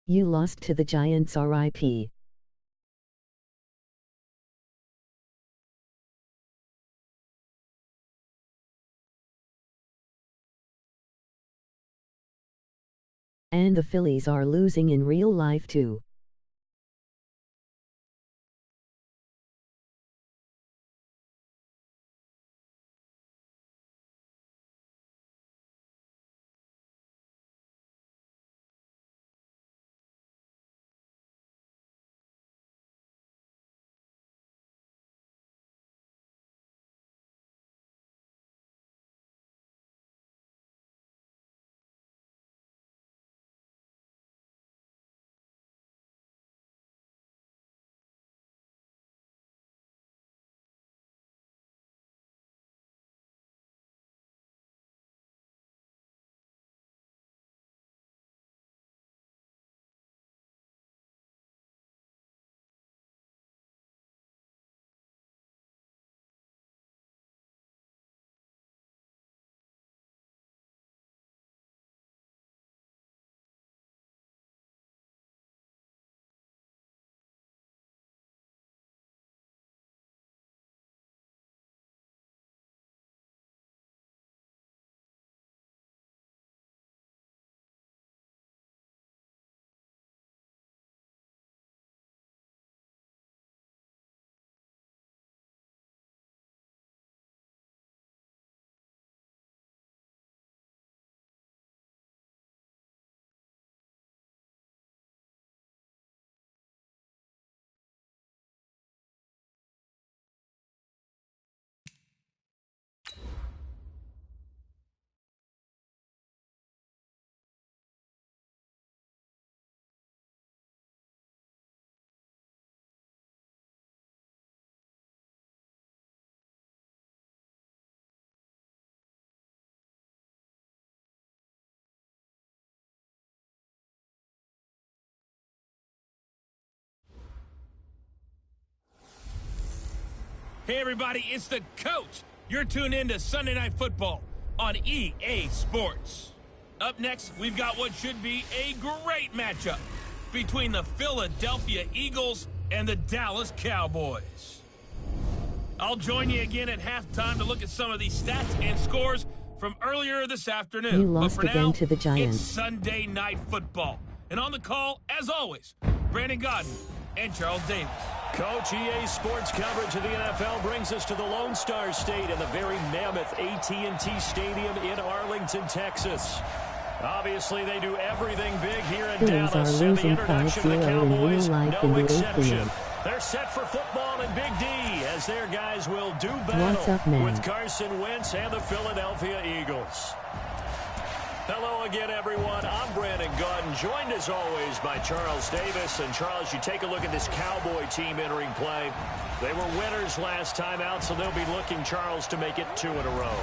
You lost to the Giants, RIP. And the Phillies are losing in real life too. Hey everybody, it's the coach. You're tuned in to Sunday Night Football on EA Sports. Up next, we've got what should be a great matchup between the Philadelphia Eagles and the Dallas Cowboys. I'll join you again at halftime to look at some of these stats and scores from earlier this afternoon. You lost again to the Giants. It's Sunday Night Football. And on the call, as always, Brandon Godden and Charles Davis. Coach, EA Sports coverage of the NFL brings us to the Lone Star State and the very mammoth AT&T Stadium in Arlington, Texas. Obviously, they do everything big here in Phillies Dallas, are and the losing introduction of the 5-0 in real Cowboys, life no in the exception. field. They're set for football in Big D as their guys will do What's up, battle man? with Carson Wentz and the Philadelphia Eagles. Hello again, everyone. I'm Brandon Godden, joined as always by Charles Davis. And Charles, you take a look at this Cowboy team entering play. They were winners last time out, so they'll be looking, Charles, to make it 2 in a row.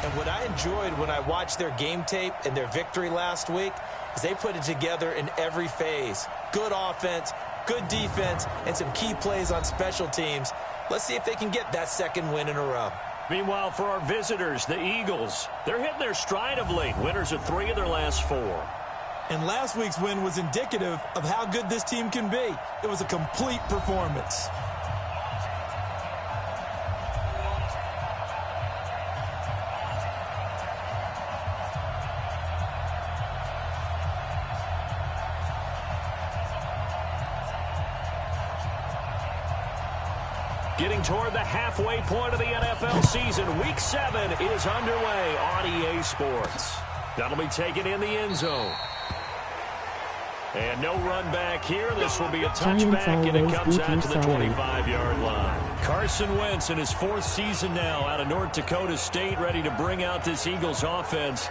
And what I enjoyed when I watched their game tape and their victory last week is they put it together in every phase. Good offense, good defense, and some key plays on special teams. Let's see if they can get that second win in a row. Meanwhile, for our visitors, the Eagles, they're hitting their stride of late. Winners of 3 of their last 4. And last week's win was indicative of how good this team can be. It was a complete performance. Getting toward the halfway point of the NFL season, Week 7 is underway on EA Sports. That'll be taken in the end zone. And no run back here. This will be a touchback, and it comes out to the 25-yard line. Carson Wentz in his 4th season now out of North Dakota State, ready to bring out this Eagles offense.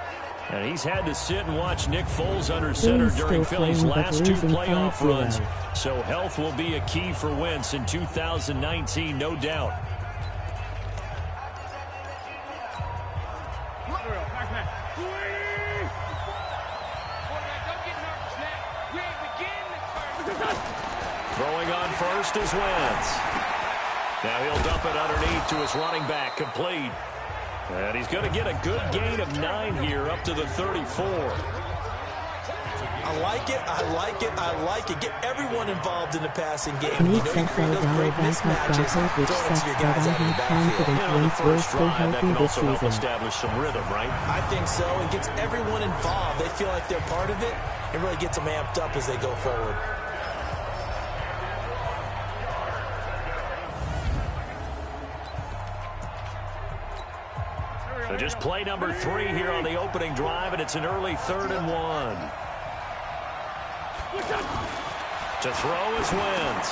And he's had to sit and watch Nick Foles under center during Philly's last 2 playoff runs. So health will be a key for Wentz in 2019, no doubt. Throwing on first is Wentz. Now he'll dump it underneath to his running back, complete. And he's going to get a good gain of 9 here up to the 34. I like it. I like it. I like it. Get everyone involved in the passing game. An You know you create those great mismatches. which Throw it to says your that guys I out of the have backfield. confidence Wentz will stay healthy can this also help season. establish some rhythm, right? I think so. It gets everyone involved. They feel like they're part of it. It really gets them amped up as they go forward. So just play number 3 here on the opening drive, and it's an early 3rd and 1. To throw is Wentz.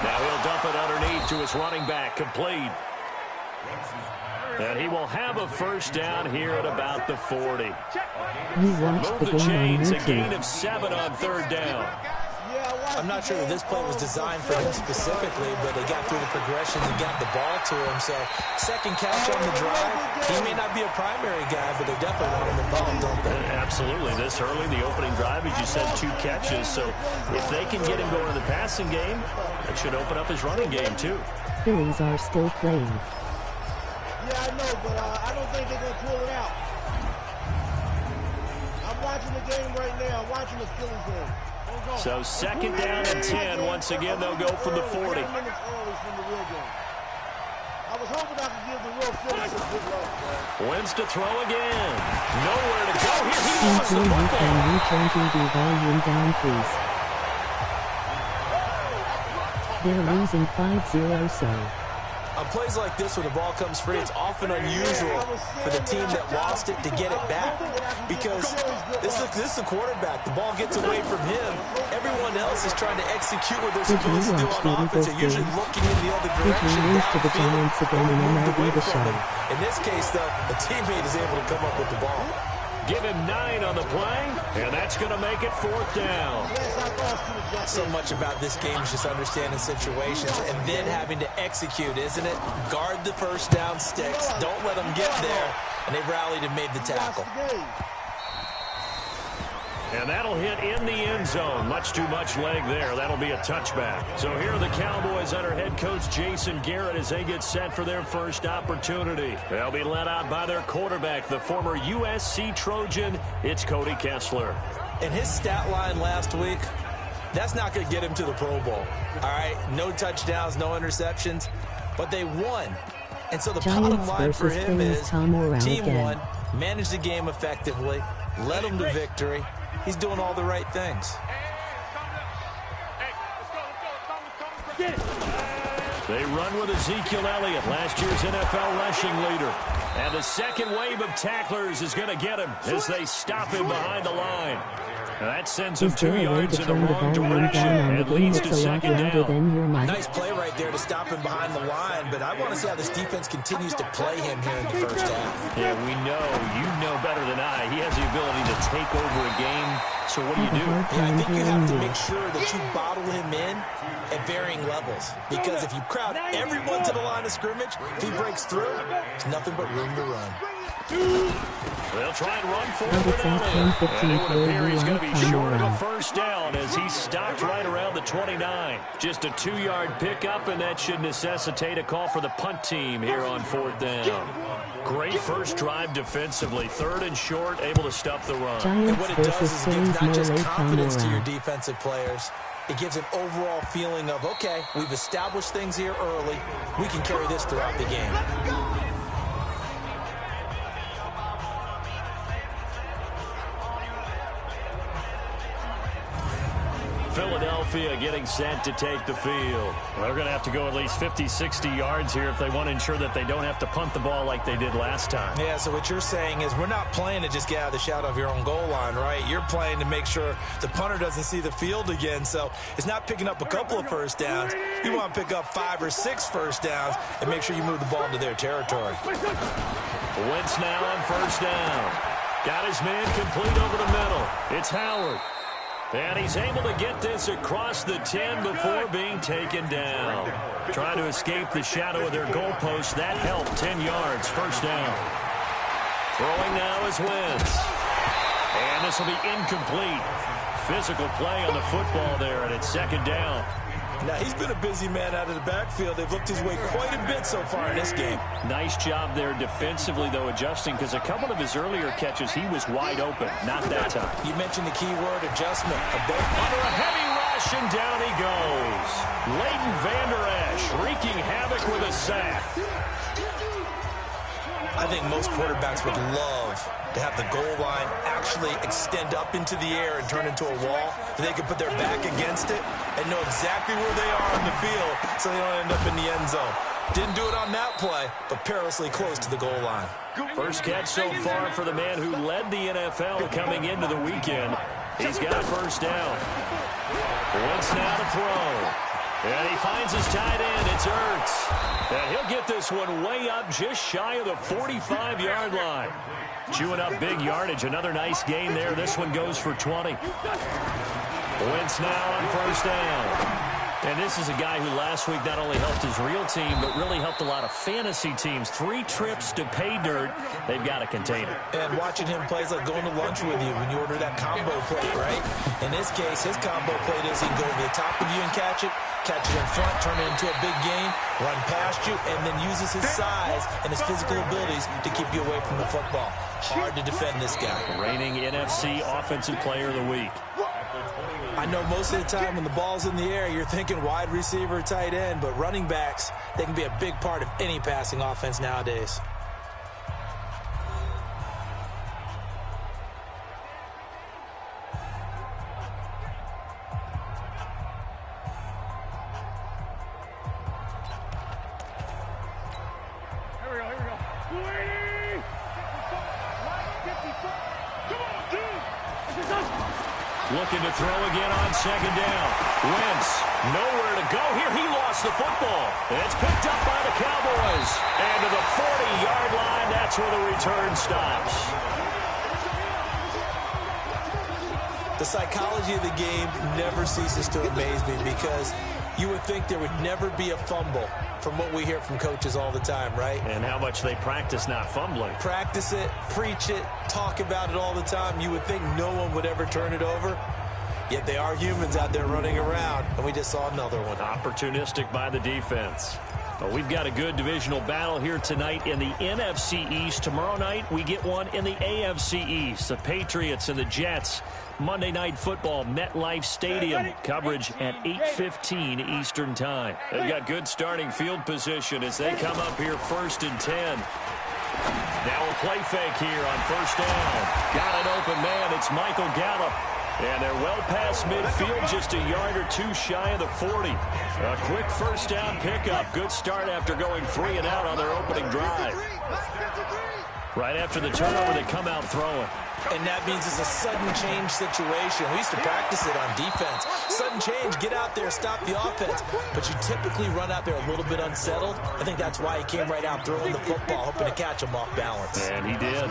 Now he'll dump it underneath to his running back, complete. And he will have a first down here at about the 40. You watched Move the the game on chains, a gain YouTube. of 7 on 3rd down. I'm not sure that this play was designed for him specifically, but they got through the progressions and got the ball to him. So second catch on the drive. He may not be a primary guy, but they definitely want him involved, don't they? Absolutely. This early, the opening drive, as you said, 2 catches. So if they can get him going in the passing game, it should open up his running game too. Phillies are still playing. Yeah, I know, but I don't think they're going to pull it out. I'm watching the game right now. I'm watching the Phillies game. So second down and 10. Once again, they'll go from the 40. 10 minutes early from the real game. I was hoping I could give the real Phillies a good luck, man. Wins to throw again. Nowhere to go. Here he Thank lost you, the you football. can return to the volume down, please. They're losing 5-0, so. On plays like this, when the ball comes free, it's often unusual for the team that lost it to get it back. Because this is the quarterback. The ball gets away from him. Everyone else is trying to execute what they're Did you supposed to do watch on the offense. Eagles They're usually game? looking in the other Did you direction. lose to the downfield, Giants again in or moved MLB away The from Show? it. In this case, though, the teammate is able to come up with the ball. Give him 9 on the play, and that's going to make it 4th down. So much about this game is just understanding situations and then having to execute, isn't it? Guard the first down sticks. Don't let them get there. And they rallied and made the tackle. And that'll hit in the end zone. Much too much leg there. That'll be a touchback. So here are the Cowboys under head coach Jason Garrett as they get set for their first opportunity. They'll be led out by their quarterback, the former USC Trojan. It's Cody Kessler. And his stat line last week, that's not going to get him to the Pro Bowl. All right, no touchdowns, no interceptions, but they won. And so the bottom Giants line for versus him Phillies, is Tom Morrell team again. won, managed the game effectively, led them to victory. He's doing all the right things. They run with Ezekiel Elliott, last year's NFL rushing leader. And the second wave of tacklers is going to get him as they stop him behind the line. And that sends him Is 2 there a way yards to in the turn the wrong volume direction. down on the It game leads that's to a lot second louder down. than your mic? Nice play right there to stop him behind the line, but I want to see how this defense continues to play him here in the first half. Yeah, we know. You know better than I. He has the ability to take over a game. So what do you do? Yeah, I think you have to make sure that you bottle him in at varying levels. Because if you crowd everyone to the line of scrimmage, if he breaks through, there's nothing but room to run. They'll try and run forward Now with it's at Elliott. 10:15 And it would appear he's going to be Tom short of a Morrell. first down as he stopped right around the 29. Just a 2-yard pickup, and that should necessitate a call for the punt team here on 4th down. Great first drive defensively. 3rd and short, able to stuff the run. And Giants what it does versus is it gives Phillies, not just Morrell, Tom confidence to your Morrell. defensive players, it gives an overall feeling of, okay, we've established things here early. We can carry this throughout the game. Philadelphia getting set to take the field. Well, they're going to have to go at least 50, 60 yards here if they want to ensure that they don't have to punt the ball like they did last time. Yeah, so what you're saying is we're not playing to just get out of the shadow of your own goal line, right? You're playing to make sure the punter doesn't see the field again. So it's not picking up a couple of first downs. You want to pick up 5 or 6 first downs and make sure you move the ball into their territory. Wentz now on first down. Got his man complete over the middle. It's Howard. And he's able to get this across the 10 before being taken down. Trying to escape the shadow of their goalpost. That helped. 10 yards. First down. Throwing now is Wentz. And this will be incomplete. Physical play on the football there, and it's second down. Now, he's been a busy man out of the backfield. They've looked his way quite a bit so far in this game. Nice job there defensively, though, adjusting, because a couple of his earlier catches, he was wide open. Not that time. You mentioned the key word, adjustment. Under a heavy rush, and down he goes. Leighton Vander Esch wreaking havoc with a sack. I think most quarterbacks would love to have the goal line actually extend up into the air and turn into a wall, that they can put their back against it and know exactly where they are on the field so they don't end up in the end zone. Didn't do it on that play, but perilously close to the goal line. First catch so far for the man who led the NFL coming into the weekend. He's got a first down. Wentz now to throw. And he finds his tight end. It's Ertz. And he'll get this one way up just shy of the 45-yard line. Chewing up big yardage. Another nice gain there. This one goes for 20. Wentz now on first down. And this is a guy who last week not only helped his real team, but really helped a lot of fantasy teams. 3 trips to pay dirt. They've got to contain it. And watching him play is like going to lunch with you when you order that combo plate, right? In this case, his combo plate is he can go over the top of you and catch it in front, turn it into a big gain, run past you, and then uses his size and his physical abilities to keep you away from the football. Hard to defend this guy. Reigning NFC Offensive Player of the Week. I know most of the time when the ball's in the air, you're thinking wide receiver, tight end, but running backs, they can be a big part of any passing offense nowadays. Looking to throw again on second down. Wentz, nowhere to go here. He lost the football. And it's picked up by the Cowboys. And to the 40-yard line, that's where the return stops. The psychology of the game never ceases to amaze me because you would think there would never be a fumble from what we hear from coaches all the time, right? And how much they practice not fumbling. Practice it, preach it, talk about it all the time. You would think no one would ever turn it over. Yet they are humans out there running around, and we just saw another one. Opportunistic by the defense. Well, we've got a good divisional battle here tonight in the NFC East. Tomorrow night, we get one in the AFC East. The Patriots and the Jets. Monday Night Football, MetLife Stadium. Coverage at 8:15 Eastern Time. They've got good starting field position as they come up here 1st and 10. Now a play fake here on first down. Got an open man. It's Michael Gallup. And they're well past midfield, just a yard or two shy of the 40. A quick first down pickup. Good start after going 3 and out on their opening drive. Right after the turnover, they come out throwing. And that means it's a sudden change situation. We used to practice it on defense. Sudden change, get out there, stop the offense. But you typically run out there a little bit unsettled. I think that's why he came right out throwing the football, hoping to catch him off balance. And he did.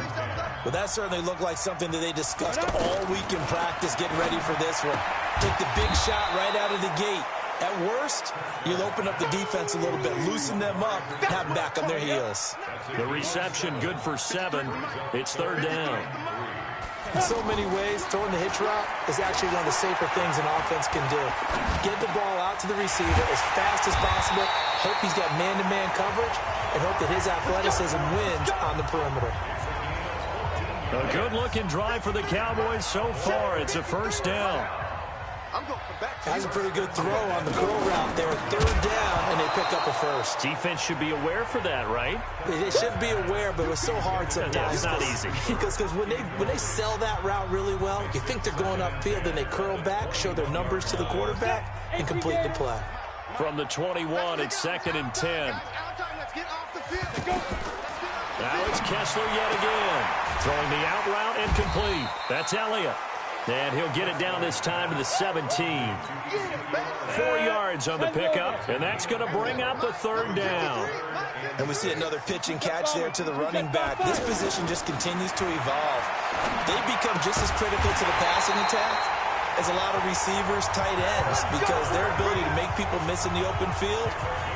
Well, that certainly looked like something that they discussed all week in practice, getting ready for this one. Take the big shot right out of the gate. At worst, you'll open up the defense a little bit, loosen them up, and have them back on their heels. The reception good for 7. It's 3rd down. In so many ways, throwing the hitch route is actually one of the safer things an offense can do. Get the ball out to the receiver as fast as possible, hope he's got man-to-man coverage, and hope that his athleticism wins on the perimeter. A good-looking drive for the Cowboys so far. It's a first down. That's a pretty good throw on the curl route there. 3rd down, and they pick up a first. Defense should be aware for that, right? They should be aware, but it was so hard sometimes. Yeah, it's not easy. Because when they sell that route really well, you think they're going upfield, then they curl back, show their numbers to the quarterback, and complete the play. From the 21, it's 2nd and 10. Now it's Kessler yet again. Throwing the out route and complete. That's Elliott. And he'll get it down this time to the 17. 4 yards on the pickup, and that's going to bring up a 3rd down. And we see another pitch and catch there to the running back. This position just continues to evolve. They become just as critical to the passing attack as a lot of receivers, tight ends, because their ability to make people miss in the open field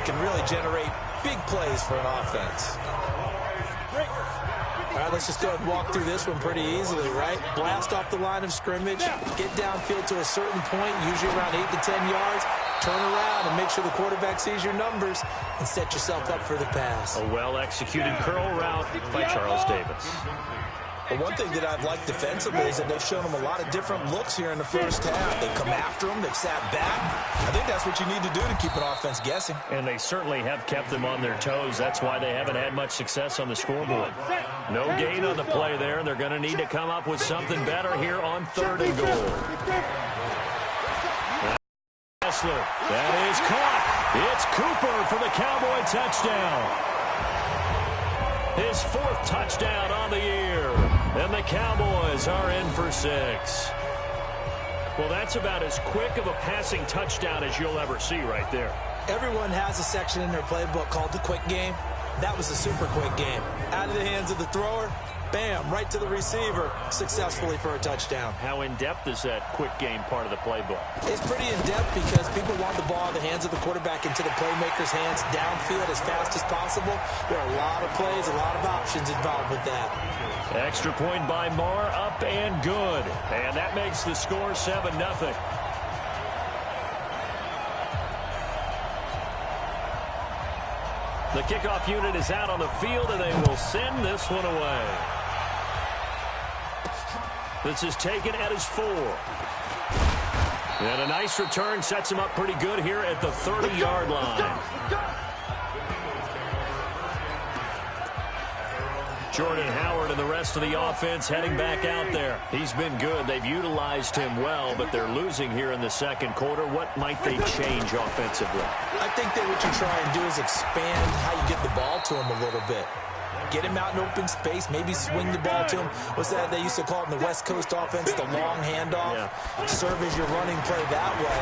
can really generate big plays for an offense. All right, let's just go ahead and walk through this one pretty easily, right? Blast off the line of scrimmage, get downfield to a certain point, usually around 8 to 10 yards, turn around and make sure the quarterback sees your numbers and set yourself up for the pass. A well-executed curl route by Charles Davis. But one thing that I've liked defensively is that they've shown them a lot of different looks here in the first half. They've come after them. They've sat back. I think that's what you need to do to keep an offense guessing. And they certainly have kept them on their toes. That's why they haven't had much success on the scoreboard. No gain on the play there. They're going to need to come up with something better here on 3rd and goal. Kessler. That is caught. It's Cooper for the Cowboy touchdown. His 4th touchdown on the year. And the Cowboys are in for 6. Well, that's about as quick of a passing touchdown as you'll ever see right there. Everyone has a section in their playbook called the quick game. That was a super quick game. Out of the hands of the thrower, bam, right to the receiver, successfully for a touchdown. How in-depth is that quick game part of the playbook? It's pretty in-depth because people want the ball in the hands of the quarterback into the playmaker's hands downfield as fast as possible. There are a lot of plays, a lot of options involved with that. Extra point by Marr, up and good. And that makes the score 7-0. The kickoff unit is out on the field, and they will send this one away. This is taken at his 4. And a nice return sets him up pretty good here at the 30-yard line. Jordan Howard and the rest of the offense heading back out there. He's been good. They've utilized him well, but they're losing here in the second quarter. What might they change offensively? I think that what you try and do is expand how you get the ball to him a little bit. Get him out in open space, maybe swing the ball to him. What's that they used to call it in the West Coast offense, the long handoff? Yeah. Serve as your running play that way,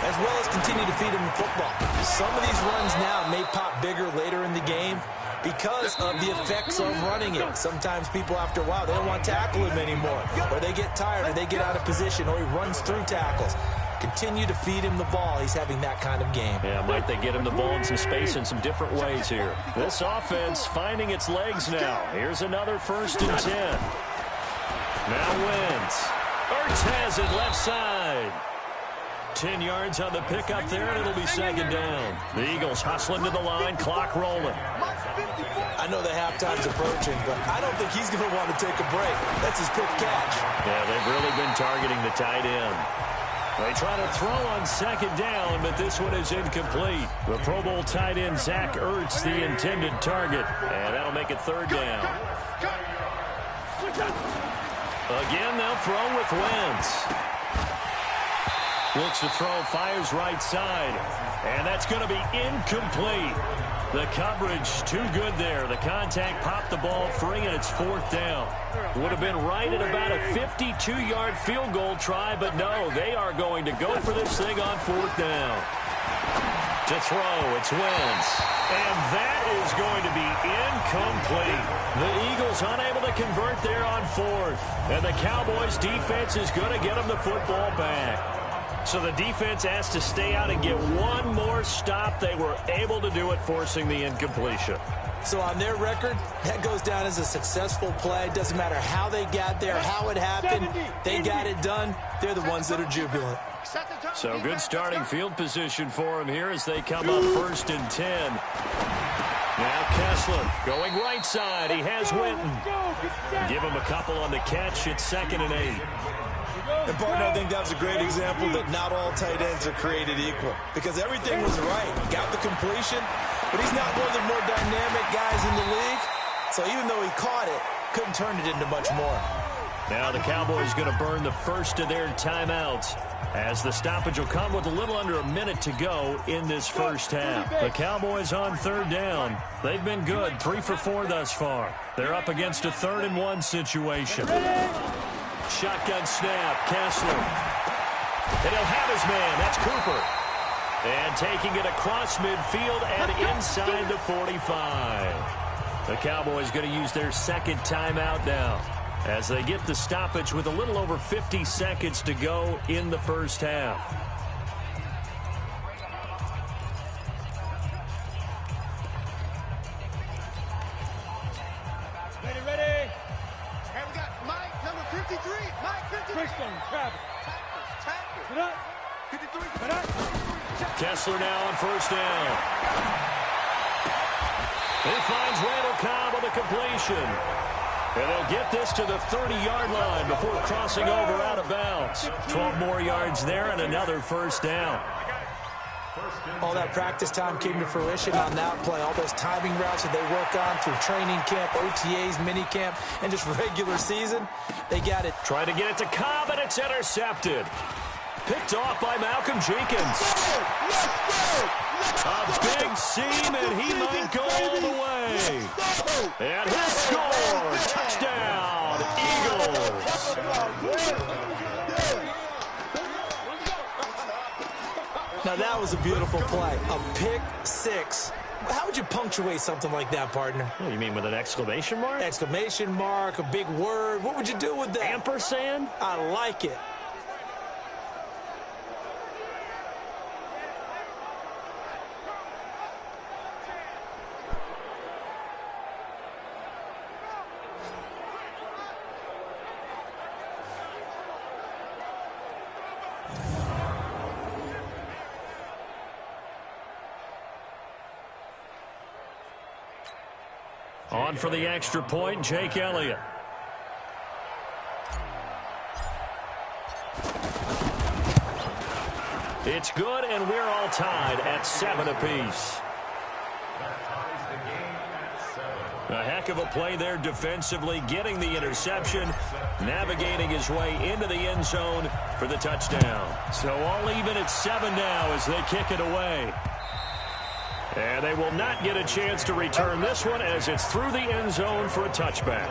as well as continue to feed him the football. Some of these runs now may pop bigger later in the game because of the effects of running it. Sometimes people, after a while, they don't want to tackle him anymore, or they get tired, or they get out of position, or he runs through tackles. Continue to feed him the ball. He's having that kind of game. Yeah, might they get him the ball in some space in some different ways here. This offense finding its legs now. Here's another 1st and 10. Now Wentz. Ertz has it left side. 10 yards on the pickup there, and it'll be 2nd down. The Eagles hustling to the line, clock rolling. I know the halftime's approaching, but I don't think he's going to want to take a break. That's his quick catch. Yeah, they've really been targeting the tight end. They try to throw on 2nd down, but this one is incomplete. The Pro Bowl tight end Zach Ertz, the intended target, and that'll make it 3rd down. Again, they'll throw with Wentz. Looks to throw, fires right side, and that's going to be incomplete. The coverage too good there. The contact popped the ball free, and it's 4th down. Would have been right at about a 52-yard field goal try, but no, they are going to go for this thing on 4th down. To throw, it's Wentz. And that is going to be incomplete. The Eagles unable to convert there on 4th. And the Cowboys defense is going to get them the football back. So the defense asked to stay out and get one more stop. They were able to do it, forcing the incompletion. So on their record, that goes down as a successful play. Doesn't matter how they got there, how it happened. They got it done. They're the ones that are jubilant. So good starting field position for them here as they come up 1st and 10. Now Kessler going right side. He has Winton. Give him a couple on the catch. It's 2nd and 8. And, partner, I think that was a great example that not all tight ends are created equal. Because everything was right. Got the completion, but he's not one of the more dynamic guys in the league. So even though he caught it, couldn't turn it into much more. Now the Cowboys going to burn the first of their timeouts, as the stoppage will come with a little under a minute to go in this first half. The Cowboys on 3rd down. They've been good, 3 for 4 thus far. They're up against a 3rd and 1 situation. Shotgun snap, Kessler. And he'll have his man. That's Cooper. And taking it across midfield and inside the 45. The Cowboys going to use their 2nd timeout now, as they get the stoppage with a little over 50 seconds to go in the first half. Ready. And we got Mike, number 53. Mike, 53. Travis. Sit up. Kessler now on first down. He finds Randall Cobb on the completion. And they'll get this to the 30-yard line before crossing over out of bounds. 12 more yards there and another first down. All that practice time came to fruition on that play. All those timing routes that they work on through training camp, OTAs, minicamp, and just regular season, they got it. Trying to get it to Cobb, and it's intercepted. Picked off by Malcolm Jenkins. A big seam, and he might go all the way. And he'll score. Touchdown, Eagles. Now, that was a beautiful play. A pick six. How would you punctuate something like that, partner? What do you mean, with an exclamation mark? Exclamation mark, a big word. What would you do with that? Ampersand? I like it. On for the extra point, Jake Elliott. It's good, and we're all tied at 7 apiece. A heck of a play there defensively, getting the interception, navigating his way into the end zone for the touchdown. So all even at 7 now as they kick it away. And they will not get a chance to return this one as it's through the end zone for a touchback.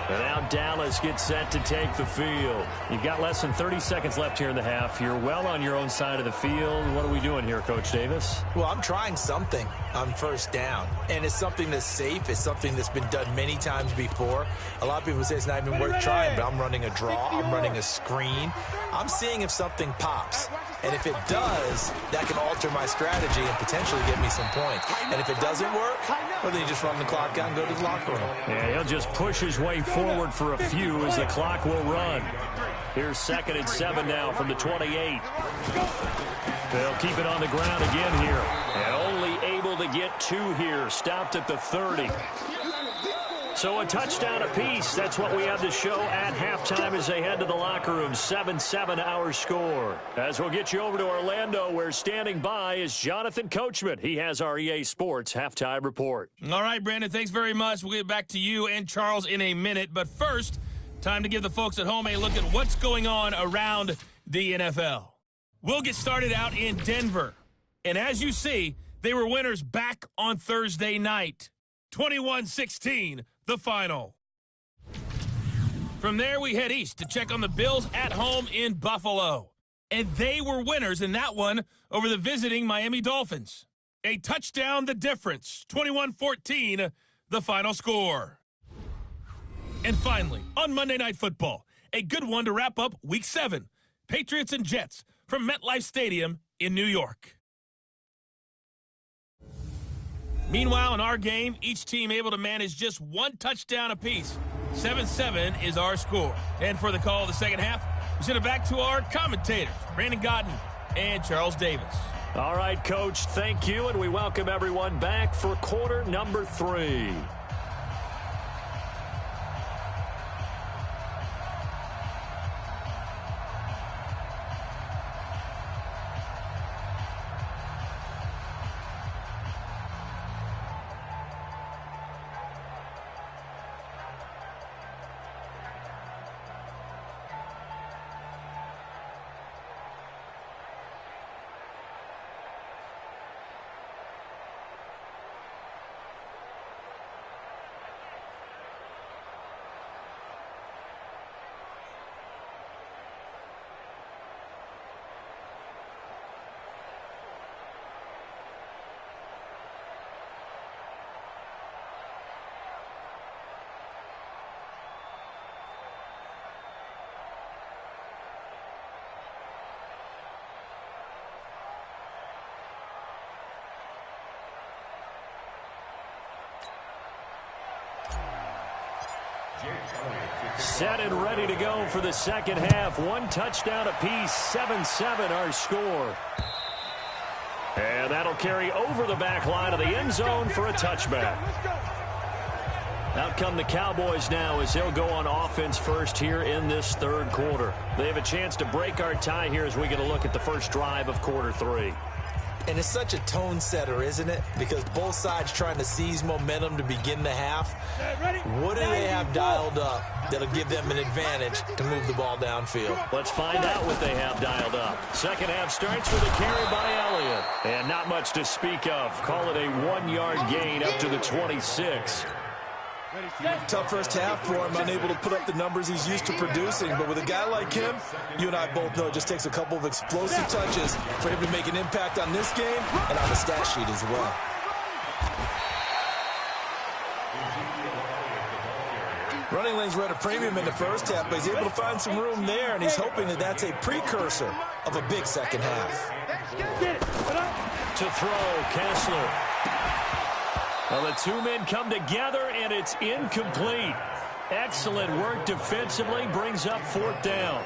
And now Dallas gets set to take the field. You've got less than 30 seconds left here in the half. You're well on your own side of the field. What are we doing here, Coach Davis? Well, I'm trying something on first down. And it's something that's safe. It's something that's been done many times before. A lot of people say it's not even worth trying, but I'm running a draw. I'm running a screen. I'm seeing if something pops. And if it does, that can alter my strategy and potentially get me some points. And if it doesn't work, well, then you just run the clock out and go to the locker room. Yeah, he'll just push his way forward for a few as the clock will run. Here's 2nd and 7 now from the 28. They'll keep it on the ground again here. And only able to get 2 here. Stopped at the 30. So a touchdown apiece. That's what we have to show at halftime as they head to the locker room. 7-7 our score. As we'll get you over to Orlando, where standing by is Jonathan Coachman. He has our EA Sports halftime report. All right, Brandon, thanks very much. We'll get back to you and Charles in a minute. But first, time to give the folks at home a look at what's going on around the NFL. We'll get started out in Denver. And as you see, they were winners back on Thursday night. 21-16. The final. From there, we head east to check on the Bills at home in Buffalo. And they were winners in that one over the visiting Miami Dolphins. A touchdown the difference. 21-14, the final score. And finally, on Monday Night Football, a good one to wrap up Week 7. Patriots and Jets from MetLife Stadium in New York. Meanwhile, in our game, each team able to manage just 1 touchdown apiece. 7-7 is our score. And for the call of the second half, we send it back to our commentators, Brandon Godden and Charles Davis. All right, Coach, thank you, and we welcome everyone back for quarter number 3. Set and ready to go for the second half. One touchdown apiece, 7-7 our score. And that'll carry over the back line of the end zone for a touchback. Out come the Cowboys now as they'll go on offense first here in this third quarter. They have a chance to break our tie here as we get a look at the first drive of quarter 3. And it's such a tone setter, isn't it? Because both sides trying to seize momentum to begin the half. What do they have dialed up that'll give them an advantage to move the ball downfield? Let's find out what they have dialed up. Second half starts with a carry by Elliott. And not much to speak of. Call it a 1-yard gain up to the 26. Tough first half for him, unable to put up the numbers he's used to producing. But with a guy like him, you and I both know it just takes a couple of explosive touches for him to make an impact on this game and on the stat sheet as well. Running lanes were at a premium in the first half, but he's able to find some room there, and he's hoping that that's a precursor of a big second half. To throw, Kessler. Well, the two men come together, and it's incomplete. Excellent work defensively, brings up fourth down.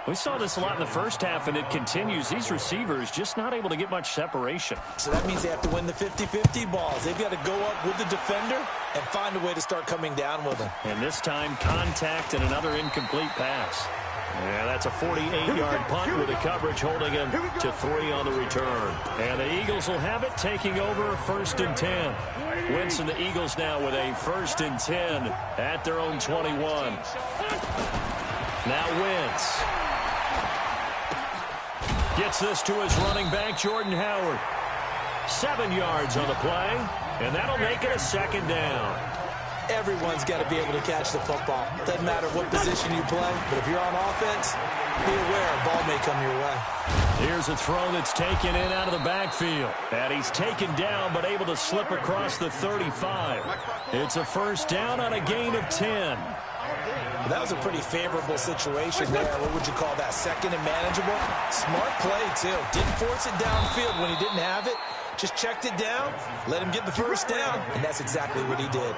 We saw this a lot in the first half, and it continues. These receivers just not able to get much separation. So that means they have to win the 50-50 balls. They've got to go up with the defender and find a way to start coming down with him. And this time, contact and another incomplete pass. Yeah, that's a 48-yard punt with the coverage holding him to 3 on the return. And the Eagles will have it, taking over 1st and 10. Wentz and the Eagles now with a 1st and 10 at their own 21. Now Wentz gets this to his running back, Jordan Howard. 7 yards on the play, and that'll make it a 2nd down. Everyone's got to be able to catch the football. Doesn't matter what position you play, but if you're on offense, be aware a ball may come your way. Here's a throw that's taken in out of the backfield. And he's taken down but able to slip across the 35. It's a 1st down on a gain of 10. That was a pretty favorable situation there. What would you call that? 2nd and manageable? Smart play, too. Didn't force it downfield when he didn't have it. Just checked it down, let him get the 1st down, and that's exactly what he did.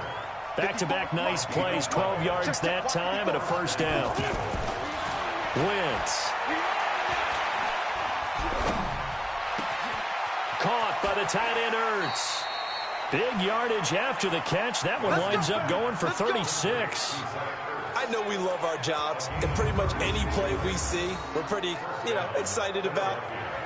Back-to-back nice plays, 12 yards that time and a 1st down. Wentz. Caught by the tight end Ertz. Big yardage after the catch. That one winds up going for 36. I know we love our jobs, and pretty much any play we see, we're pretty, excited about.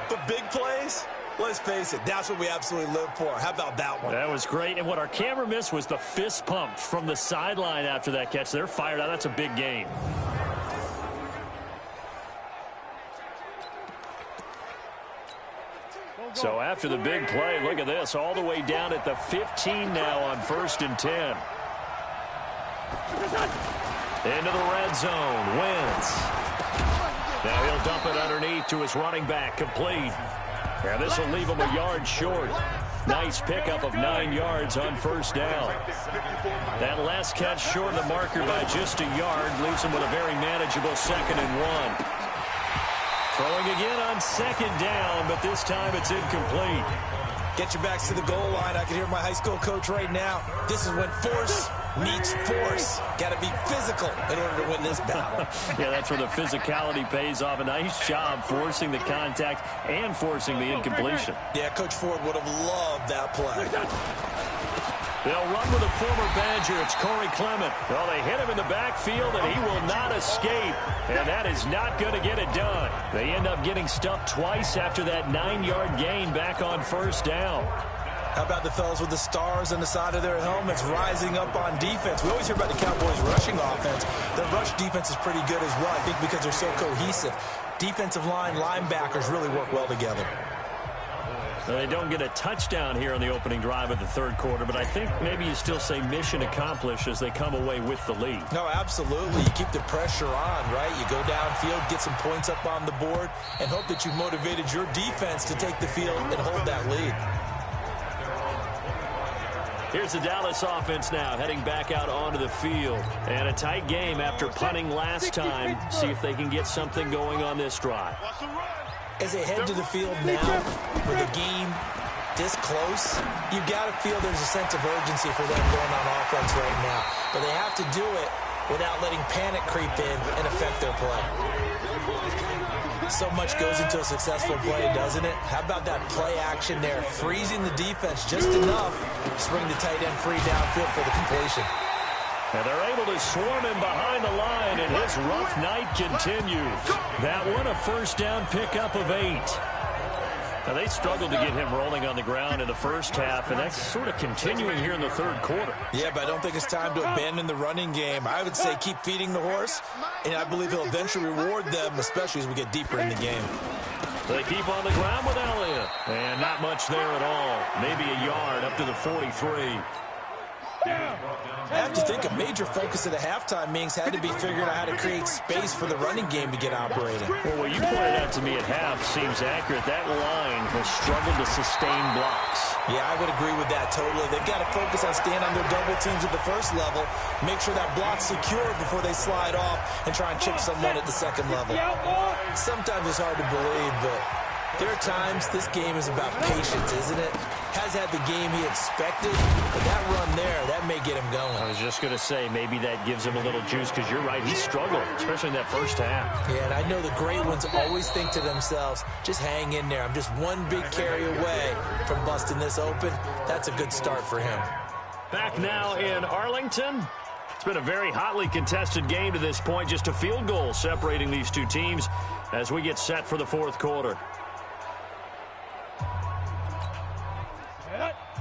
But big plays, let's face it, that's what we absolutely live for. How about that one? That was great. And what our camera missed was the fist pump from the sideline after that catch. They're fired out. That's a big gain. So after the big play, look at this. All the way down at the 15 now on 1st and 10. Into the red zone. Wentz. Now he'll dump it underneath to his running back. Complete. And this will leave him a yard short. Nice pickup of 9 yards on 1st down. That last catch short of the marker by just a yard leaves him with a very manageable 2nd and 1. Throwing again on 2nd down, but this time it's incomplete. Get your backs to the goal line. I can hear my high school coach right now. This is when force meets force. Got to be physical in order to win this battle. Yeah, that's where the physicality pays off. A nice job forcing the contact and forcing the incompletion. Yeah, Coach Ford would have loved that play. They'll run with a former Badger. It's Corey Clement. Well, they hit him in the backfield, and he will not escape. And that is not going to get it done. They end up getting stuffed twice after that 9-yard gain back on 1st down. How about the fellas with the stars on the side of their helmets rising up on defense? We always hear about the Cowboys' rushing offense. Their rush defense is pretty good as well, I think, because they're so cohesive. Defensive line, linebackers really work well together. They don't get a touchdown here on the opening drive of the 3rd quarter, but I think maybe you still say mission accomplished as they come away with the lead. No, absolutely. You keep the pressure on, right? You go downfield, get some points up on the board, and hope that you've motivated your defense to take the field and hold that lead. Here's the Dallas offense now heading back out onto the field. And a tight game after punting last time. See if they can get something going on this drive. As they head to the field now, where the game this close, you've got to feel there's a sense of urgency for them going on offense right now. But they have to do it without letting panic creep in and affect their play. So much goes into a successful play, doesn't it? How about that play action there, freezing the defense just enough to bring the tight end free downfield for the completion. And they're able to swarm him behind the line, and his rough night continues. That one, a first down pickup of 8. Now, they struggled to get him rolling on the ground in the first half, and that's sort of continuing here in the third quarter. Yeah, but I don't think it's time to abandon the running game. I would say keep feeding the horse, and I believe he'll eventually reward them, especially as we get deeper in the game. They keep on the ground with Elliott, and not much there at all. Maybe a yard up to the 43. I have to think a major focus at the halftime meetings had to be figuring out how to create space for the running game to get operating. Well, what you pointed out to me at half seems accurate. That line has struggled to sustain blocks. Yeah, I would agree with that totally. They've got to focus on staying on their double teams at the first level, make sure that block's secure before they slide off and try and chip someone at the second level. Sometimes it's hard to believe, but there are times this game is about patience, isn't it? Has had the game he expected, but that run there, that may get him going. I was just going to say, maybe that gives him a little juice, because you're right, he struggled, especially in that first half. Yeah, and I know the great ones always think to themselves, just hang in there. I'm just one big carry away from busting this open. That's a good start for him. Back now in Arlington. It's been a very hotly contested game to this point, just a field goal separating these two teams as we get set for the fourth quarter.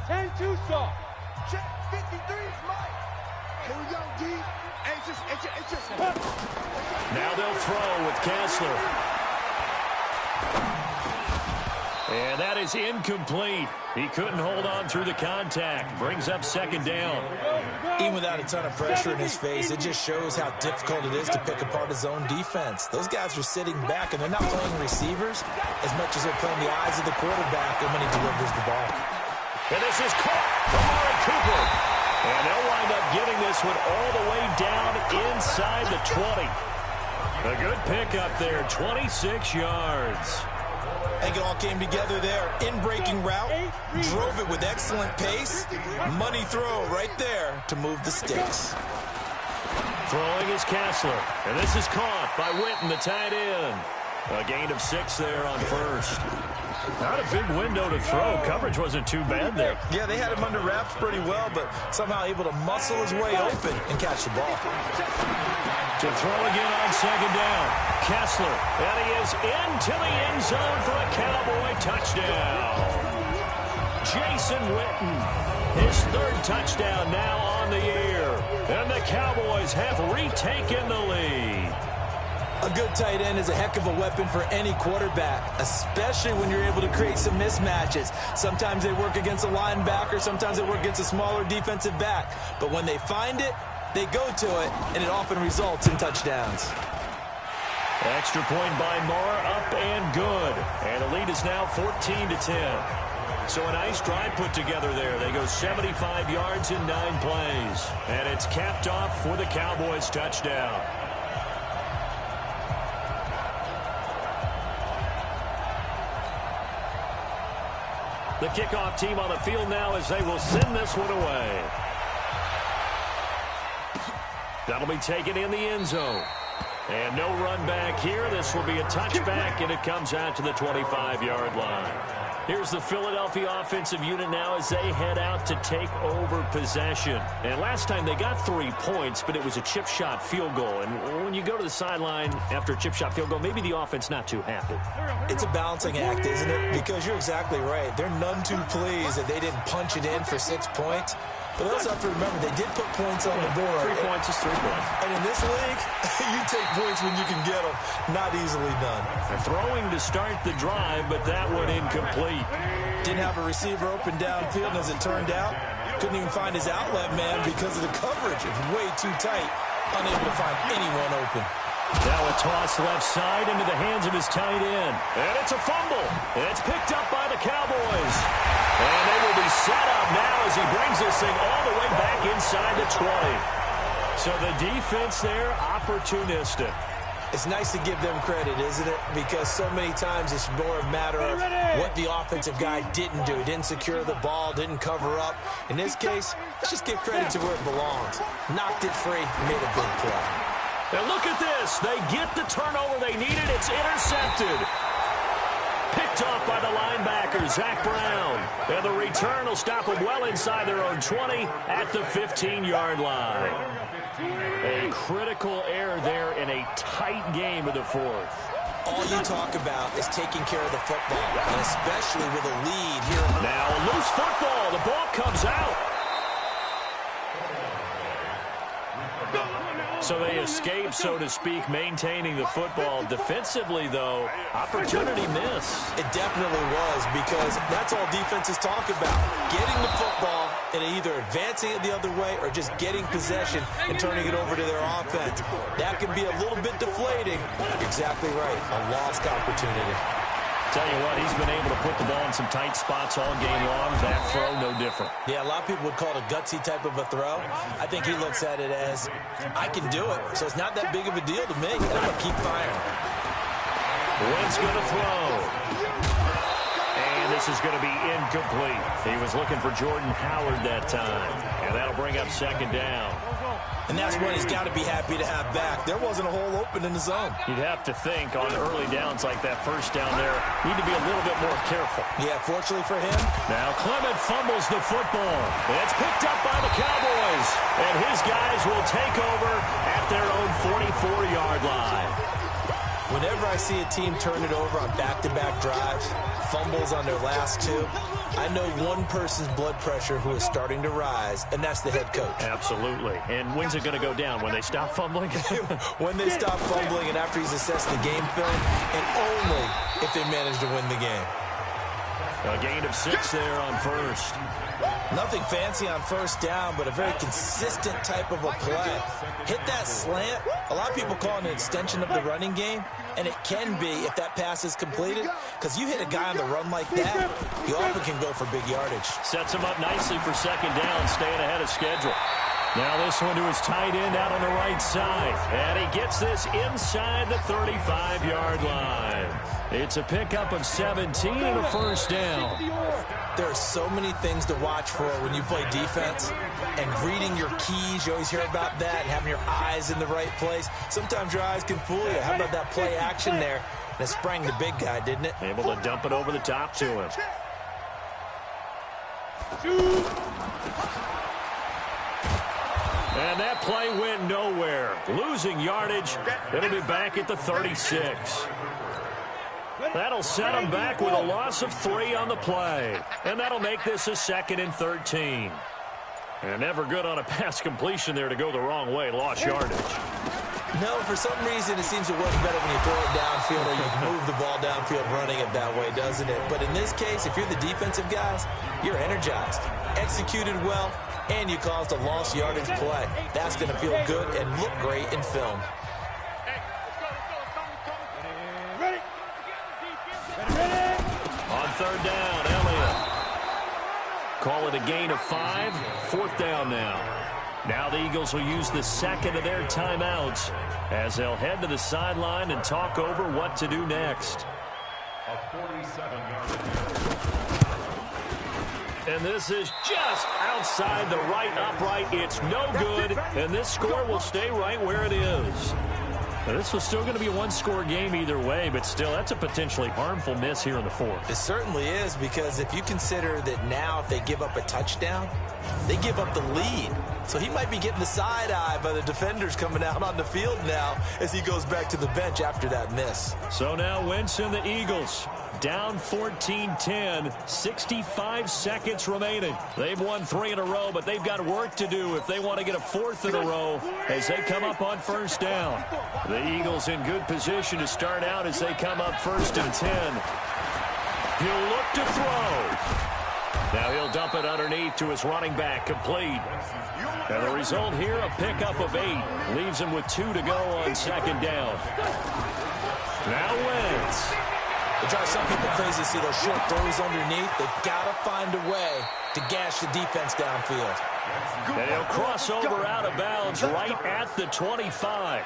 10-2 saw. Check 53 is Mike. Here we go, D. Hey, it's just. Now they'll throw with Kessler. And that is incomplete. He couldn't hold on through the contact. Brings up second down. Even without a ton of pressure in his face, it just shows how difficult it is to pick apart his own defense. Those guys are sitting back, and they're not playing receivers as much as they're playing the eyes of the quarterback when he delivers the ball. And this is caught from Amari Cooper. And they'll wind up getting this one all the way down inside the 20. A good pickup there, 26 yards. I think it all came together there. In-breaking route, drove it with excellent pace. Money throw right there to move the sticks. Throwing is Kessler. And this is caught by Witten, the tight end. A gain of 6 there on first. Not a big window to throw. Coverage wasn't too bad there. Yeah, they had him under wraps pretty well, but somehow able to muscle his way open and catch the ball. To throw again on second down. Kessler, and he is into the end zone for a Cowboy touchdown. Jason Witten, his third touchdown now on the year. And the Cowboys have retaken the lead. A good tight end is a heck of a weapon for any quarterback, especially when you're able to create some mismatches. Sometimes they work against a linebacker, sometimes they work against a smaller defensive back. But when they find it, they go to it, and it often results in touchdowns. Extra point by Moore, up and good. And the lead is now 14-10. So a nice drive put together there. They go 75 yards in 9 plays. And it's capped off for the Cowboys touchdown. The kickoff team on the field now as they will send this one away. That'll be taken in the end zone. And no run back here. This will be a touchback, and it comes out to the 25-yard line. Here's the Philadelphia offensive unit now as they head out to take over possession. And last time they got 3 points, but it was a chip shot field goal. And when you go to the sideline after a chip shot field goal, maybe the offense not too happy. It's a balancing act, isn't it? Because you're exactly right. They're none too pleased that they didn't punch it in for 6 points. But also have to remember, they did put points on the board. 3 points is 3 points. And in this league, you take points when you can get them. Not easily done. They're throwing to start the drive, but that one incomplete. Didn't have a receiver open downfield, and as it turned out, couldn't even find his outlet man because of the coverage. It's way too tight. Unable to find anyone open. Now a toss left side into the hands of his tight end. And it's a fumble. And it's picked up by the Cowboys. And they will be set up now as he brings this thing all the way back inside the 20. So the defense there, opportunistic. It's nice to give them credit, isn't it? Because so many times it's more a matter of what the offensive guy didn't do. He didn't secure the ball, didn't cover up. In this case, let's just give credit to where it belongs. Knocked it free, made a big play. And look at this. They get the turnover they needed. It's intercepted. Picked off by the linebacker, Zach Brown. And the return will stop them well inside their own 20 at the 15-yard line. A critical error there in a tight game of the fourth. All you talk about is taking care of the football, and especially with a lead here. Now a loose football. The ball comes out. So they escape, so to speak, maintaining the football. Defensively, though, opportunity miss. It definitely was, because that's all defenses talk about. Getting the football and either advancing it the other way or just getting possession and turning it over to their offense. That can be a little bit deflating. You're exactly right. A lost opportunity. Tell you what, he's been able to put the ball in some tight spots all game long. That throw, no different. Yeah, a lot of people would call it a gutsy type of a throw. I think he looks at it as, I can do it, so it's not that big of a deal to me, and I'm going to keep firing. Wentz going to throw. And this is going to be incomplete. He was looking for Jordan Howard that time, and that'll bring up second down. And that's what he's got to be happy to have back. There wasn't a hole open in the zone. You'd have to think on early downs like that first down there, need to be a little bit more careful. Yeah, fortunately for him. Now Clement fumbles the football. It's picked up by the Cowboys. And his guys will take over at their own 44-yard line. Whenever I see a team turn it over on back-to-back drives, fumbles on their last two, I know one person's blood pressure who is starting to rise, and that's the head coach. Absolutely. And when's it going to go down? When they stop fumbling? When they stop fumbling and after he's assessed the game film, and only if they manage to win the game. A gain of 6 there on first. Nothing fancy on first down, but a very consistent type of a play. Hit that slant. A lot of people call it an extension of the running game, and it can be if that pass is completed, because you hit a guy on the run like that, you often can go for big yardage. Sets him up nicely for second down, staying ahead of schedule. Now this one to his tight end out on the right side. And he gets this inside the 35-yard line. It's a pickup of 17 and a first down. There are so many things to watch for when you play defense. And reading your keys, you always hear about that, and having your eyes in the right place. Sometimes your eyes can fool you. How about that play action there? And it sprang the big guy, didn't it? Able to dump it over the top to him. And that play went nowhere. Losing yardage. It'll be back at the 36. That'll set him back with a loss of 3 on the play. And that'll make this a 2nd and 13. And never good on a pass completion there to go the wrong way. Lost yardage. No, for some reason it seems to work better when you throw it downfield or you move the ball downfield running it that way, doesn't it? But in this case, if you're the defensive guys, you're energized, executed well, and you caused a lost yardage play. That's going to feel good and look great in film. On third down, Elliott. Call it a gain of 5. 4th down now. Now the Eagles will use the second of their timeouts as they'll head to the sideline and talk over what to do next. And this is just outside the right upright. It's no good, and this score will stay right where it is. Now, this was still going to be a one-score game either way, but still, that's a potentially harmful miss here in the fourth. It certainly is, because if you consider that now if they give up a touchdown, they give up the lead. So he might be getting the side eye by the defenders coming out on the field now as he goes back to the bench after that miss. So now Wentz and the Eagles down 14-10, 65 seconds remaining. They've won 3 in a row, but they've got work to do if they want to get a 4th in a row as they come up on first down. The Eagles in good position to start out as they come up 1st and 10. He'll look to throw. Now he'll dump it underneath to his running back, complete. And the result here, a pickup of 8. Leaves him with 2 to go on second down. Now Wentz. It drives some people crazy to see those short throws underneath. They've got to find a way to gash the defense downfield. And he'll cross over out of bounds right at the 25.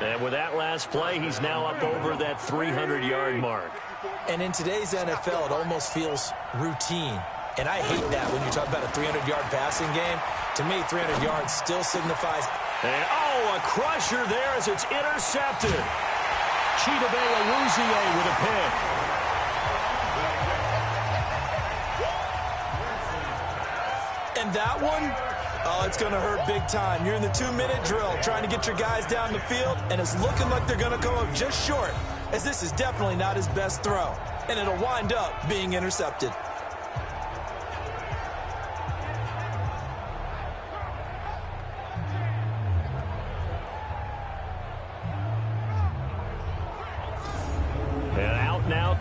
And with that last play, he's now up over that 300-yard mark. And in today's NFL, it almost feels routine. And I hate that when you talk about a 300-yard passing game. To me, 300 yards still signifies. And, a crusher there as it's intercepted. Chidobe Awuzie with a pick. And that one, it's going to hurt big time. You're in the 2-minute drill trying to get your guys down the field, and it's looking like they're going to come up just short, as this is definitely not his best throw, and it'll wind up being intercepted.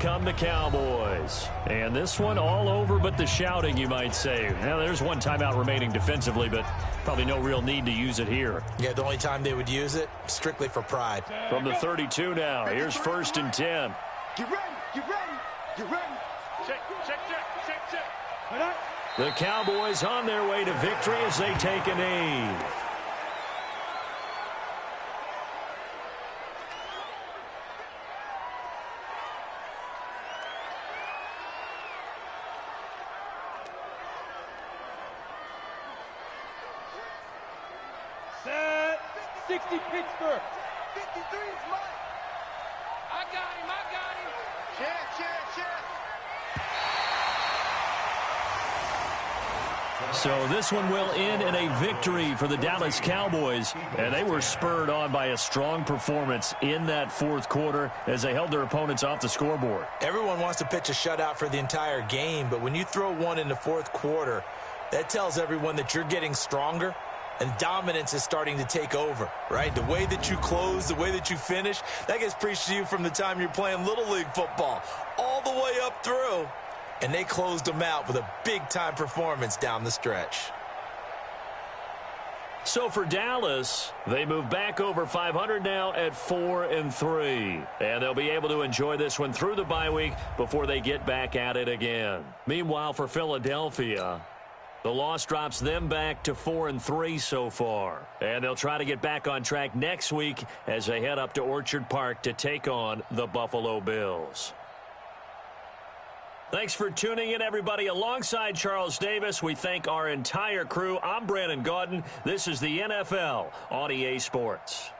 Come the Cowboys. And this one all over but the shouting, you might say. Now, there's one timeout remaining defensively, but probably no real need to use it here. Yeah, the only time they would use it, strictly for pride. From the 32 now, here's 1st and 10. Get ready, get ready, get ready. Check. The Cowboys on their way to victory as they take a knee. Set. 60 Pittsburgh. 53 is mine. I got him. Check. So this one will end in a victory for the Dallas Cowboys, and they were spurred on by a strong performance in that 4th quarter as they held their opponents off the scoreboard. Everyone wants to pitch a shutout for the entire game, but when you throw one in the 4th quarter, that tells everyone that you're getting stronger and dominance is starting to take over, right? The way that you close, the way that you finish, that gets preached to you from the time you're playing Little League football all the way up through. And they closed them out with a big-time performance down the stretch. So for Dallas, they move back over 500 now at 4-3. And they'll be able to enjoy this one through the bye week before they get back at it again. Meanwhile, for Philadelphia, the loss drops them back to 4-3 so far. And they'll try to get back on track next week as they head up to Orchard Park to take on the Buffalo Bills. Thanks for tuning in, everybody. Alongside Charles Davis, we thank our entire crew. I'm Brandon Gaudin. This is the NFL on EA Sports.